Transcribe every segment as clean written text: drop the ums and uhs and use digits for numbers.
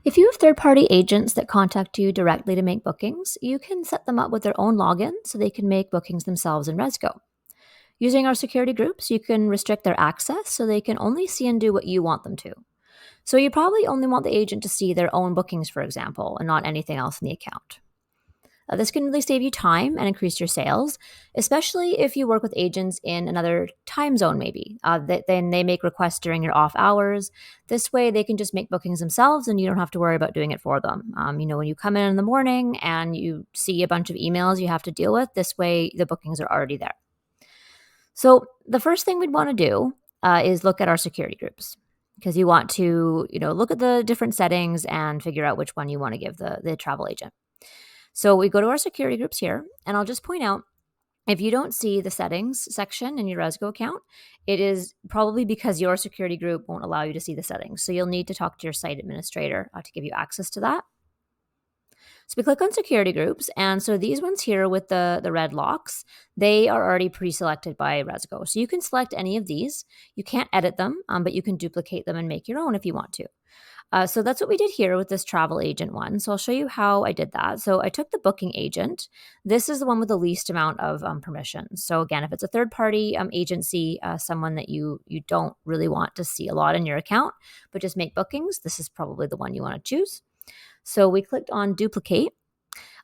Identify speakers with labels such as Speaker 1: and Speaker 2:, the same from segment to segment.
Speaker 1: If you have third-party agents that contact you directly to make bookings, you can set them up with their own login so they can make bookings themselves in Rezgo. Using our security groups, you can restrict their access so they can only see and do what you want them to. So you probably only want the agent to see their own bookings, for example, and not anything else in the account. This can really save you time and increase your sales, especially if you work with agents in another time zone, maybe. Then they make requests during your off hours. This way, they can just make bookings themselves and you don't have to worry about doing it for them. When you come in the morning and you see a bunch of emails you have to deal with, this way the bookings are already there. So the first thing we'd want to do is look at our security groups because you want to, look at the different settings and figure out which one you want to give the travel agent. So we go to our security groups here, and I'll just point out, if you don't see the settings section in your Rezgo account, it is probably because your security group won't allow you to see the settings. So you'll need to talk to your site administrator to give you access to that. So we click on security groups, and so these ones here with the red locks, they are already pre-selected by Rezgo. So you can select any of these. You can't edit them, but you can duplicate them and make your own if you want to. So that's what we did here with this travel agent one. So I'll show you how I did that. So I took the booking agent. This is the one with the least amount of permissions. So again, if it's a third-party agency, someone that you don't really want to see a lot in your account, but just make bookings, this is probably the one you want to choose. So we clicked on duplicate.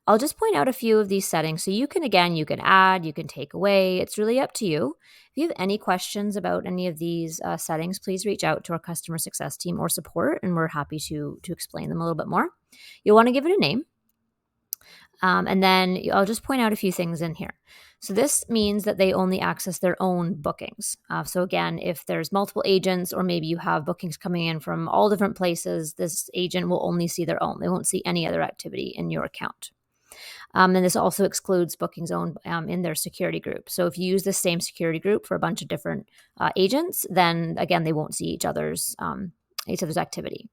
Speaker 1: I'll just point out a few of these settings. So you can add, you can take away. It's really up to you. If you have any questions about any of these settings, please reach out to our customer success team or support, and we're happy to explain them a little bit more. You'll want to give it a name. And then I'll just point out a few things in here. So this means that they only access their own bookings. So again, if there's multiple agents or maybe you have bookings coming in from all different places, this agent will only see their own. They won't see any other activity in your account. And this also excludes bookings owned in their security group. So if you use the same security group for a bunch of different agents, then again, they won't see each other's activity.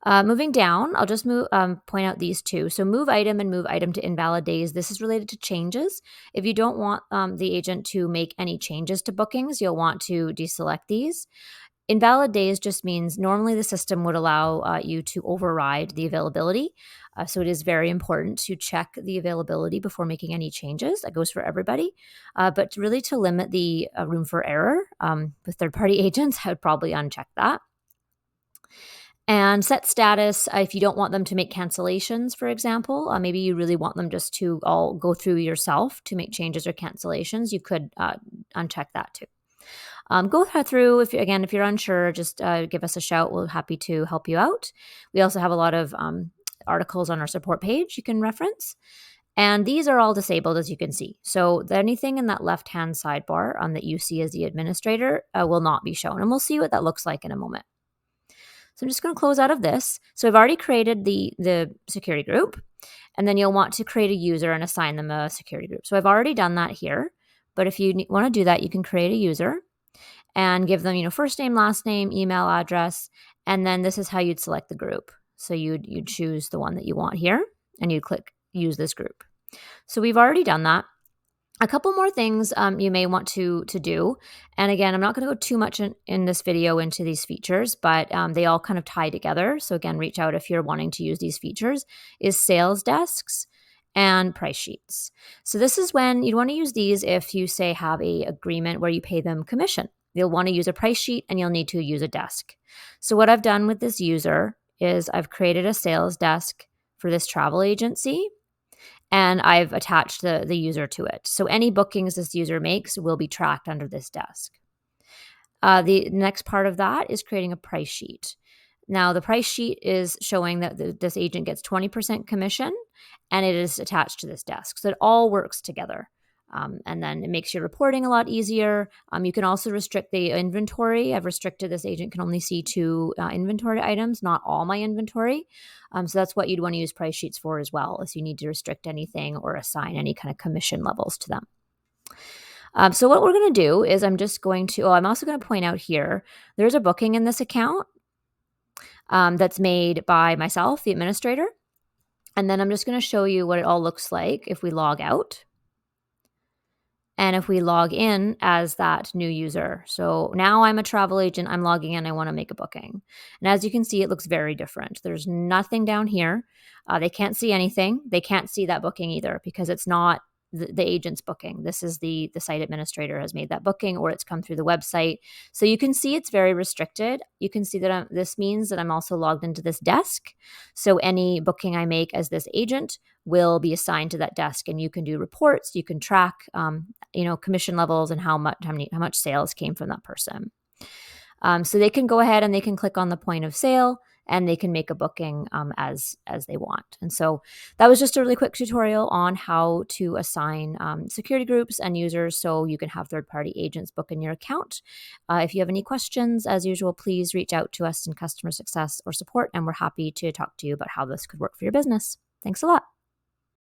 Speaker 1: Moving down, I'll just point out these two. So move item and move item to invalid days. This is related to changes. If you don't want the agent to make any changes to bookings, you'll want to deselect these. Invalid days just means normally the system would allow you to override the availability. So it is very important to check the availability before making any changes. That goes for everybody. But really to limit the room for error with third-party agents, I would probably uncheck that. And set status, if you don't want them to make cancellations, for example, maybe you really want them just to all go through yourself to make changes or cancellations, you could uncheck that too. Go through, if you're unsure, just give us a shout. We're happy to help you out. We also have a lot of articles on our support page you can reference. And these are all disabled, as you can see. So anything in that left-hand sidebar that you see as the administrator will not be shown. And we'll see what that looks like in a moment. So I'm just going to close out of this. So I've already created the security group, and then you'll want to create a user and assign them a security group. So I've already done that here, but if you want to do that, you can create a user and give them, first name, last name, email address, and then this is how you'd select the group. So you'd choose the one that you want here, and you click use this group. So we've already done that. A couple more things you may want to do. And again, I'm not going to go too much in this video into these features, but they all kind of tie together. So again, reach out if you're wanting to use these features, is sales desks and price sheets. So this is when you'd want to use these if you, say, have a agreement where you pay them commission. You'll want to use a price sheet and you'll need to use a desk. So what I've done with this user is I've created a sales desk for this travel agency, and I've attached the user to it. So any bookings this user makes will be tracked under this desk. The next part of that is creating a price sheet. Now, the price sheet is showing that this agent gets 20% commission, and it is attached to this desk. So it all works together. And then it makes your reporting a lot easier. You can also restrict the inventory. I've restricted this agent can only see 2 inventory items, not all my inventory. So that's what you'd want to use price sheets for as well, if you need to restrict anything or assign any kind of commission levels to them. So what we're going to do is I'm also going to point out here, there's a booking in this account that's made by myself, the administrator. And then I'm just going to show you what it all looks like if we log out. And if we log in as that new user, so now I'm a travel agent, I'm logging in, I want to make a booking. And as you can see, it looks very different. There's nothing down here. They can't see anything. They can't see that booking either because it's not the agent's booking. This is the site administrator has made that booking, or it's come through the website. So you can see it's very restricted. You can see that this means that I'm also logged into this desk. So any booking I make as this agent will be assigned to that desk, and you can do reports. You can track, commission levels and how much sales came from that person. So they can go ahead and they can click on the point of sale and they can make a booking as they want. And so that was just a really quick tutorial on how to assign security groups and users so you can have third-party agents book in your account. If you have any questions, as usual, please reach out to us in customer success or support, and we're happy to talk to you about how this could work for your business. Thanks a lot.